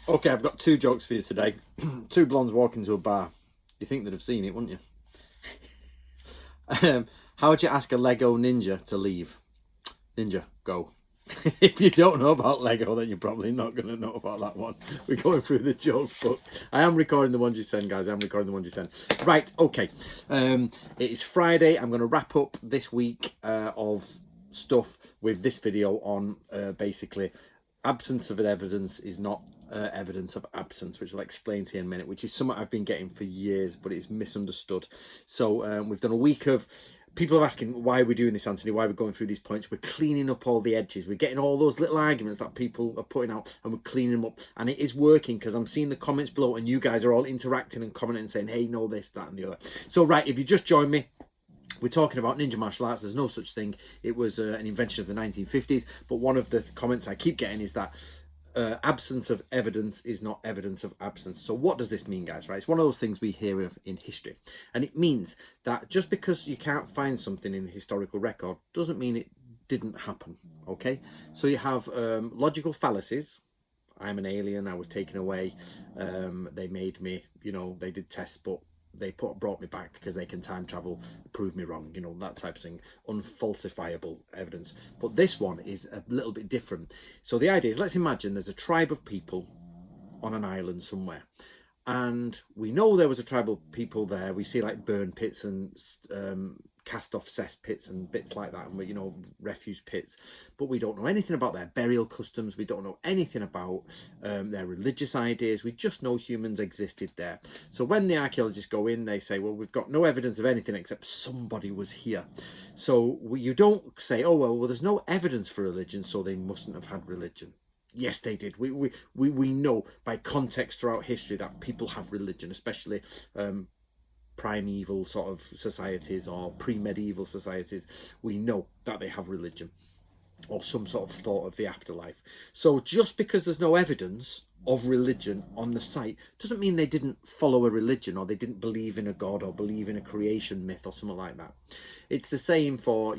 Okay, I've got two jokes for you today. Two blondes walk into a bar. You think they'd have seen it, wouldn't you? How would you ask a Lego ninja to leave? Ninja, go. If you don't know about Lego, then you're probably not going to know about that one. We're going through the joke book. I am recording the ones you send, guys. I'm recording the ones you send. Right, okay. It is Friday. I'm going to wrap up this week of stuff with this video on basically absence of evidence is not evidence of absence, which I'll explain to you in a minute, which is something I've been getting for years, but it's misunderstood. So we've done a week of people are asking why we're doing this, Anthony, why we're going through these points. We're cleaning up all the edges. We're getting all those little arguments that people are putting out and we're cleaning them up. And it is working because I'm seeing the comments below and you guys are all interacting and commenting and saying, hey, no, this, that, and the other. So, right, if you just joined me, we're talking about ninja martial arts. There's no such thing. It was an invention of the 1950s. But one of the comments I keep getting is that absence of evidence is not evidence of absence. So what does this mean, guys? Right, it's one of those things we hear of in history, and it means that just because you can't find something in the historical record doesn't mean it didn't happen. Okay, so you have logical fallacies. I'm an alien, I was taken away, they made me, they did tests, but they brought me back because they can time travel, prove me wrong, that type of thing, unfalsifiable evidence. But this one is a little bit different. So the idea is, let's imagine there's a tribe of people on an island somewhere, and we know there was a tribal people there. We see like burn pits and cast off cess pits and bits like that, and refuse pits, but we don't know anything about their burial customs. We don't know anything about their religious ideas. We just know humans existed there. So when the archaeologists go in, they say, well, we've got no evidence of anything except somebody was here. So you don't say, oh well, there's no evidence for religion, so they mustn't have had religion. Yes, they did. We know by context throughout history that people have religion, especially primeval sort of societies or pre-medieval societies. We know that they have religion or some sort of thought of the afterlife. So just because there's no evidence of religion on the site doesn't mean they didn't follow a religion or they didn't believe in a god or believe in a creation myth or something like that. It's the same for,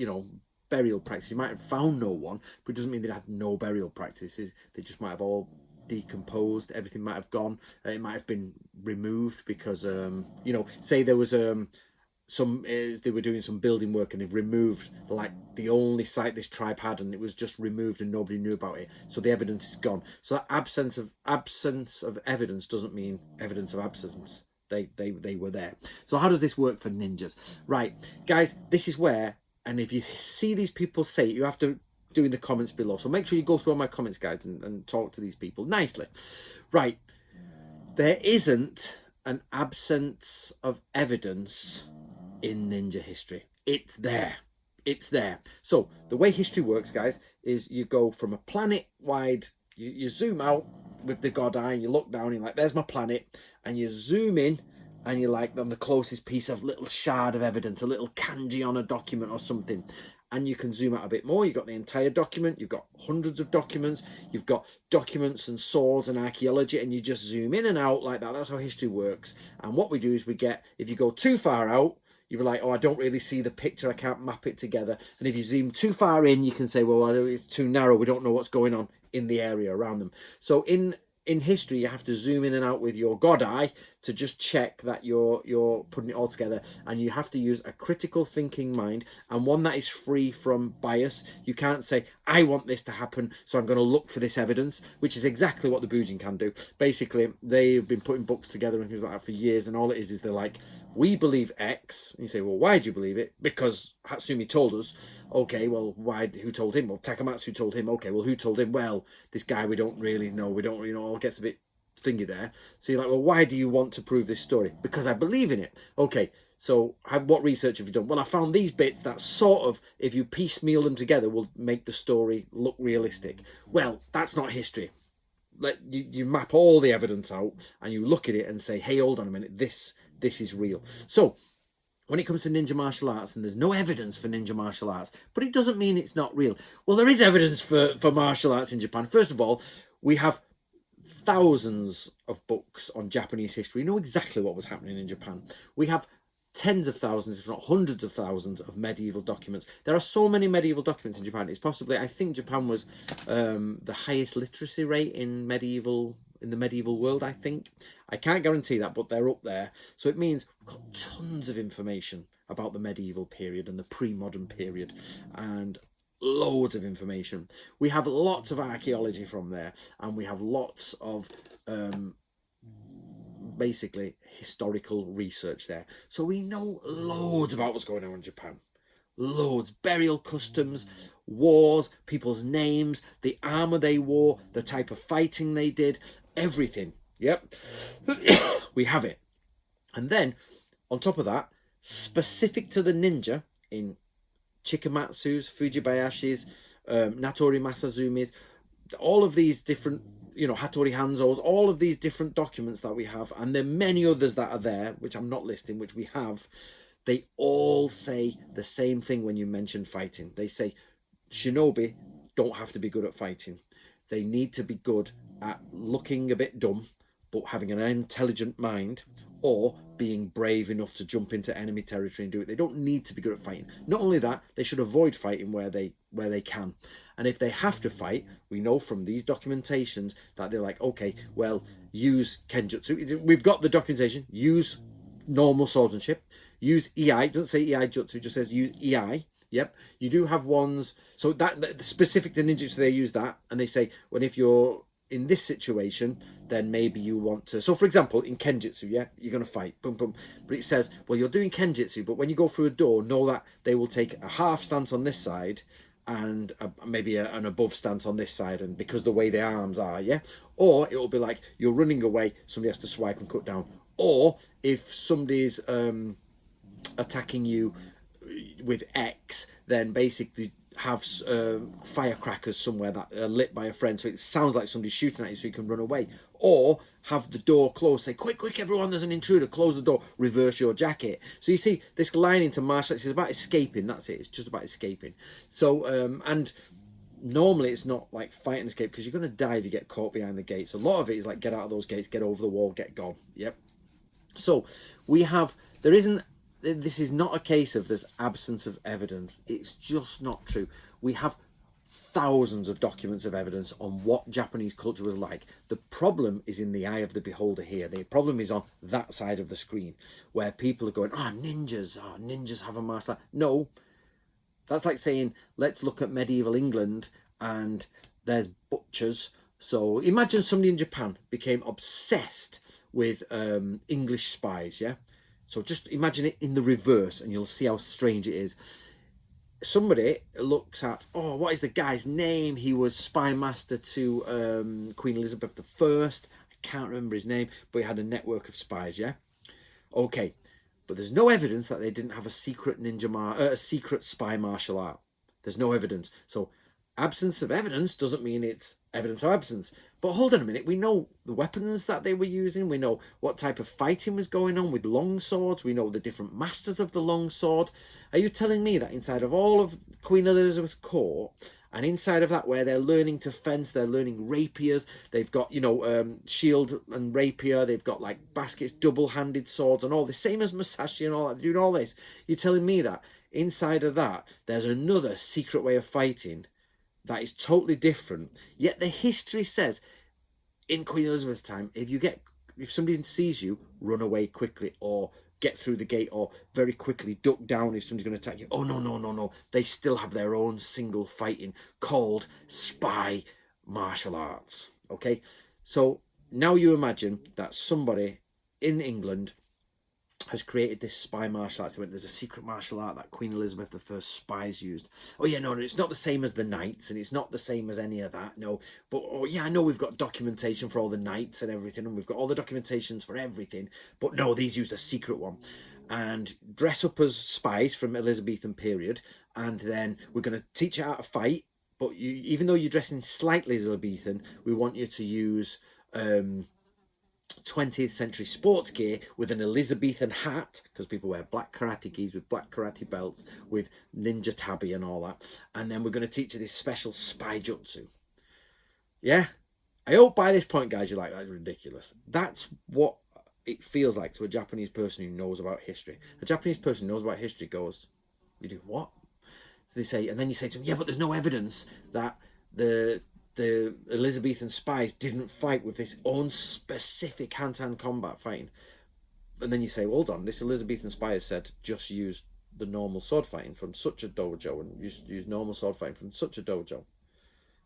burial practice. You might have found no one, but it doesn't mean they had no burial practices. They just might have all decomposed. Everything might have gone. It might have been removed because say there was they were doing some building work and they've removed like the only site this tribe had, and it was just removed and nobody knew about it, so the evidence is gone. So that absence of evidence doesn't mean evidence of absence. They were there. So how does this work for ninjas? Right, guys, this is where, and if you see these people say it, you have to do in the comments below. So make sure you go through all my comments, guys, and talk to these people nicely. Right. There isn't an absence of evidence in ninja history. It's there. It's there. So the way history works, guys, is you go from a planet wide, you zoom out with the god eye, and you look down and you're like, there's my planet, and you zoom in and you're like on the closest piece of little shard of evidence, a little kanji on a document or something, and you can zoom out a bit more. You've got the entire document, you've got hundreds of documents, you've got documents and swords and archaeology, and you just zoom in and out like that. That's how history works. And what we do is if you go too far out, you'll be like, oh, I don't really see the picture, I can't map it together. And if you zoom too far in, you can say, well, it's too narrow, we don't know what's going on in the area around them. So in history, you have to zoom in and out with your god eye to just check that you're putting it all together, and you have to use a critical thinking mind, and one that is free from bias. You can't say, I want this to happen, so I'm going to look for this evidence, which is exactly what the Bujinkan do. Basically, they've been putting books together and things like that for years, and all it is they're like, we believe X. And you say, well, why do you believe it? Because Hatsumi told us. Okay, well, why? Who told him? Well, Takamatsu told him. Okay, well, who told him? Well, this guy we don't really know. We don't, all gets a bit thingy there. So you're like, well, why do you want to prove this story? Because I believe in it. Okay, so what research have you done? Well, I found these bits that sort of, if you piecemeal them together, will make the story look realistic. Well, that's not history. Like you map all the evidence out and you look at it and say, hey, hold on a minute, this is real. So when it comes to ninja martial arts, and there's no evidence for ninja martial arts, but it doesn't mean it's not real. Well, there is evidence for martial arts in Japan. First of all, we have thousands of books on Japanese history. We know exactly what was happening in Japan. We have tens of thousands, if not hundreds of thousands, of medieval documents. There are so many medieval documents in Japan. It's possibly, I think Japan was the highest literacy rate in medieval in the medieval world, I think. I can't guarantee that, but they're up there. So it means we've got tons of information about the medieval period and the pre-modern period, and loads of information. We have lots of archaeology from there, and we have lots of basically historical research there. So we know loads about what's going on in Japan. Loads. Burial customs, wars, people's names, the armor they wore, the type of fighting they did, everything. Yep. We have it. And then on top of that, specific to the ninja in Chikamatsu's, Fujibayashi's, Natori Masazumi's, all of these different, Hattori Hanzo's, all of these different documents that we have, and there are many others that are there, which I'm not listing, which we have, they all say the same thing when you mention fighting. They say shinobi don't have to be good at fighting. They need to be good at looking a bit dumb, but having an intelligent mind, or being brave enough to jump into enemy territory and do it. They don't need to be good at fighting. Not only that, they should avoid fighting where they can. And if they have to fight, we know from these documentations that they're like, okay, well, use Kenjutsu. We've got the documentation. Use normal swordsmanship. Use EI. It doesn't say EI Jutsu, it just says use EI. Yep. You do have ones. So that specific to ninjutsu, they use that. And they say, well, if you're in this situation, then maybe you want to. So for example, in Kenjutsu, yeah, you're going to fight, boom, boom. But it says, well, you're doing Kenjutsu, but when you go through a door, know that they will take a half stance on this side and maybe an above stance on this side, and because the way their arms are, yeah. Or it will be like you're running away, somebody has to swipe and cut down. Or if somebody's attacking you with X, then basically have firecrackers somewhere that are lit by a friend, so it sounds like somebody's shooting at you, so you can run away. Or have the door closed, say, quick, quick, everyone, there's an intruder, close the door, reverse your jacket. So you see, this line into martial arts is about escaping, that's it, it's just about escaping. So, and normally it's not like fight and escape, because you're going to die if you get caught behind the gates. A lot of it is like, get out of those gates, get over the wall, get gone, yep. So, we have, this is not a case of there's absence of evidence. It's just not true. We have thousands of documents of evidence on what Japanese culture was like. The problem is in the eye of the beholder here. The problem is on that side of the screen, where people are going, ninjas have a martial art. No, that's like saying, let's look at medieval England and there's butchers. So imagine somebody in Japan became obsessed with English spies, yeah? So just imagine it in the reverse and you'll see how strange it is. Somebody looks at, what is the guy's name? He was spy master to Queen Elizabeth I. I can't remember his name, but he had a network of spies, yeah? Okay, but there's no evidence that they didn't have a secret a secret spy martial art. There's no evidence. So absence of evidence doesn't mean it's evidence of absence. But hold on a minute, we know the weapons that they were using, we know what type of fighting was going on with long swords, we know the different masters of the long sword. Are you telling me that inside of all of Queen Elizabeth court, and inside of that where they're learning to fence, they're learning rapiers, they've got, shield and rapier, they've got like baskets, double-handed swords and all the same as Musashi and all that, they're doing all this. You're telling me that inside of that, there's another secret way of fighting that is totally different. Yet the history says in Queen Elizabeth's time, if somebody sees you, run away quickly, or get through the gate, or very quickly duck down if somebody's going to attack you. Oh, no. They still have their own single fighting called spy martial arts. Okay? So now you imagine that somebody in England has created this spy martial arts. There's a secret martial art that Queen Elizabeth I spies used. Oh yeah, no, it's not the same as the knights, and it's not the same as any of that, no. But I know we've got documentation for all the knights and everything, and we've got all the documentations for everything, but no, these used a secret one. And dress up as spies from Elizabethan period, and then we're going to teach you how to fight, but even though you're dressing slightly Elizabethan, we want you to use 20th century sports gear with an Elizabethan hat, because people wear black karate gis with black karate belts with ninja tabi and all that. And then we're going to teach you this special spy jutsu. Yeah? I hope by this point, guys, you're like, that's ridiculous. That's what it feels like to a Japanese person who knows about history. A Japanese person who knows about history goes, you do what? So they say, and then you say to them, yeah, but there's no evidence that the the Elizabethan spies didn't fight with this own specific hand-to-hand combat fighting. And then you say, well, hold on, this Elizabethan spy has said just use the normal sword fighting from such a dojo and use normal sword fighting from such a dojo.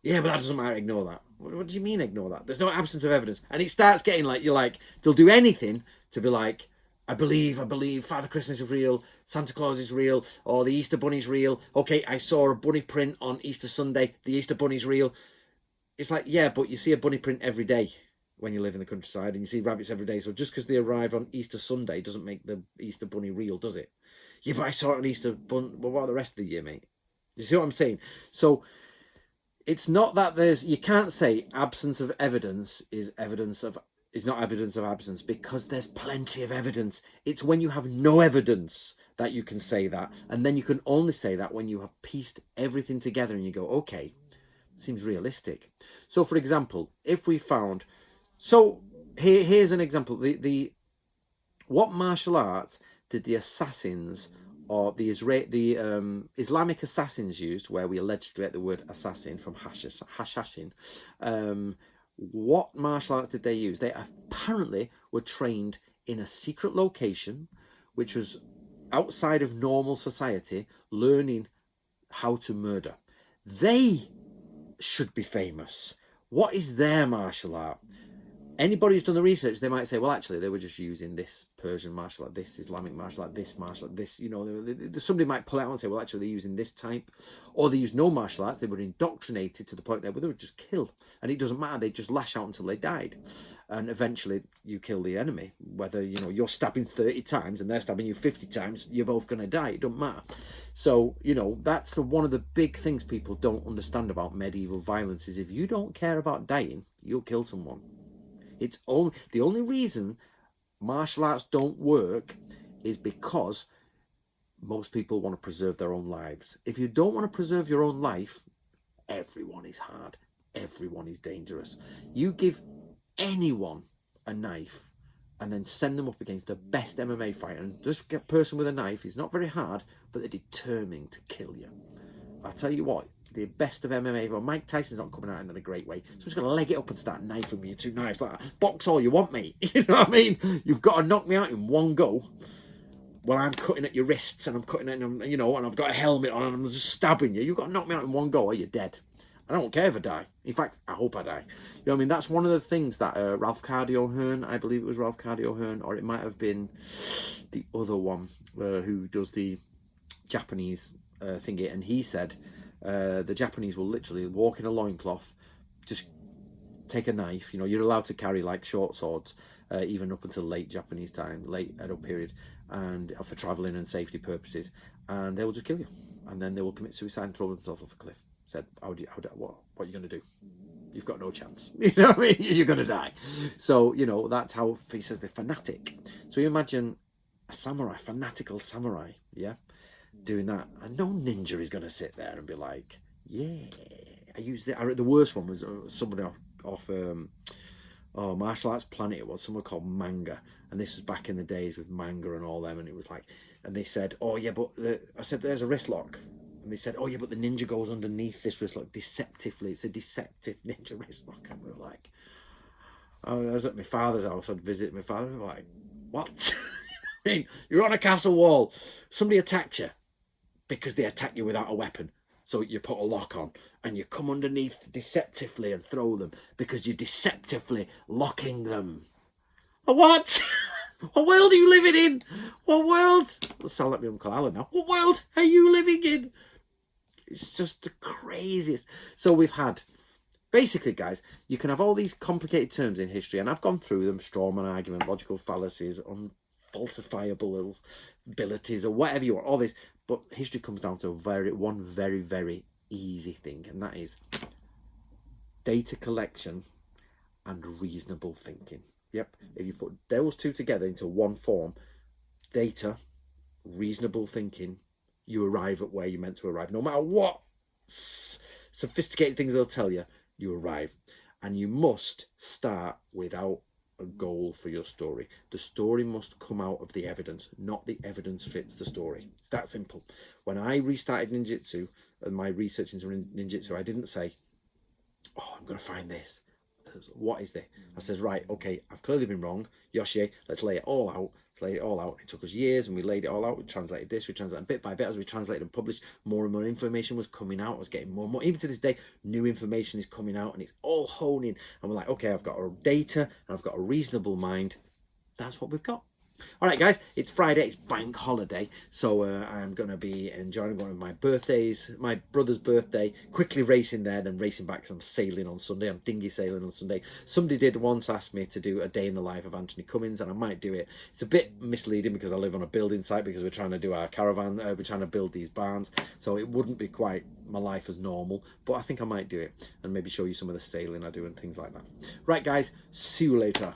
Yeah, but that doesn't matter, ignore that. What do you mean ignore that? There's no absence of evidence. And it starts getting like, you're like, they'll do anything to be like, I believe, Father Christmas is real, Santa Claus is real, or the Easter Bunny's real. Okay, I saw a bunny print on Easter Sunday, the Easter Bunny's real. It's like, yeah, but you see a bunny print every day when you live in the countryside, and you see rabbits every day. So just because they arrive on Easter Sunday doesn't make the Easter Bunny real, does it? Yeah, but I saw it on Easter Bunny. Well, what about the rest of the year, mate? You see what I'm saying? So it's not that you can't say absence of evidence is not evidence of absence, because there's plenty of evidence. It's when you have no evidence that you can say that. And then you can only say that when you have pieced everything together and you go, okay, seems realistic. So for example, if we found, so here's an example, what martial arts did the assassins or the Islamic assassins used, where we allegedly get the word assassin from hashashin? What martial arts did they use? They apparently were trained in a secret location, which was outside of normal society, learning how to murder. They should be famous. What is their martial art? Anybody who's done the research, they might say, well, actually, they were just using this Persian martial art, this Islamic martial art, this martial art, this, you know, somebody might pull out and say, well, actually, they're using this type, or they use no martial arts. They were indoctrinated to the point where they would just kill, and it doesn't matter. They just lash out until they died, and eventually you kill the enemy. Whether, you know, you're stabbing 30 times and they're stabbing you 50 times, you're both going to die. It don't matter. So, you know, that's one of the big things people don't understand about medieval violence is if you don't care about dying, you'll kill someone. It's the only reason martial arts don't work is because most people want to preserve their own lives. If you don't want to preserve your own life, everyone is hard. Everyone is dangerous. You give anyone a knife and then send them up against the best MMA fighter, and just get a person with a knife is not very hard, but they're determined to kill you. I'll tell you what, the best of MMA, well, Mike Tyson's not coming out in a great way, so I'm just going to leg it up and start knifing me with 2 knives like that. Box all you want, mate. You know what I mean? You've got to knock me out in one go while I'm cutting at your wrists and I'm cutting at, you know, and I've got a helmet on and I'm just stabbing you. You've got to knock me out in one go or you're dead. I don't care if I die. In fact, I hope I die. You know what I mean? That's one of the things that Ralph Cardio Hearn, I believe it was Ralph Cardio Hearn, or it might have been the other one who does the Japanese thingy, and he said the Japanese will literally walk in a loincloth, just take a knife. You know, you're allowed to carry like short swords, even up until late Japanese time, late Edo period, and for traveling and safety purposes, and they will just kill you, and then they will commit suicide and throw themselves off a cliff. Said, what are you going to do? You've got no chance. You know what I mean? You're going to die. So, you know, that's how he says they're fanatic. So you imagine a samurai, fanatical samurai, yeah, doing that. And no ninja is going to sit there and be like, yeah, I use the worst one was somebody off Martial Arts Planet. It was someone called Manga. And this was back in the days with manga and all them. And it was like, and they said, oh yeah, but I said, there's a wrist lock. And they said, oh yeah, but the ninja goes underneath this wrist lock deceptively. It's a deceptive ninja wrist lock. And we were like, I was at my father's house. I'd visit my father. We were like, what? I mean, you're on a castle wall. Somebody attacked you because they attack you without a weapon. So you put a lock on and you come underneath deceptively and throw them because you're deceptively locking them. What? What world are you living in? What world? I'll sound like my Uncle Alan now. What world are you living in? It's just the craziest. So we've had, basically, guys, you can have all these complicated terms in history, and I've gone through them: strawman argument, logical fallacies, unfalsifiable abilities, or whatever you want, all this. But history comes down to one very, very easy thing, and that is data collection and reasonable thinking. Yep, if you put those two together into one form, data, reasonable thinking, you arrive at where you're meant to arrive. No matter what sophisticated things they'll tell you, you arrive. And you must start without a goal for your story. The story must come out of the evidence, not the evidence fits the story. It's that simple. When I restarted ninjutsu and my research into ninjutsu, I didn't say, oh, I'm going to find this. What is this? I says, right, okay, I've clearly been wrong. Yoshi, let's lay it all out. Let's lay it all out. It took us years and we laid it all out. We translated this, we translated bit by bit as we translated and published. More and more information was coming out. I was getting more and more. Even to this day, new information is coming out and it's all honing. And we're like, okay, I've got a data and I've got a reasonable mind. That's what we've got. All right, guys, it's Friday, it's bank holiday, so I'm going to be enjoying one of my birthdays, my brother's birthday, quickly racing there, then racing back because I'm sailing on Sunday. I'm dinghy sailing on Sunday. Somebody did once ask me to do a day in the life of Anthony Cummins, and I might do it. It's a bit misleading because I live on a building site because we're trying to do our caravan, we're trying to build these barns, so it wouldn't be quite my life as normal, but I think I might do it and maybe show you some of the sailing I do and things like that. Right, guys, see you later.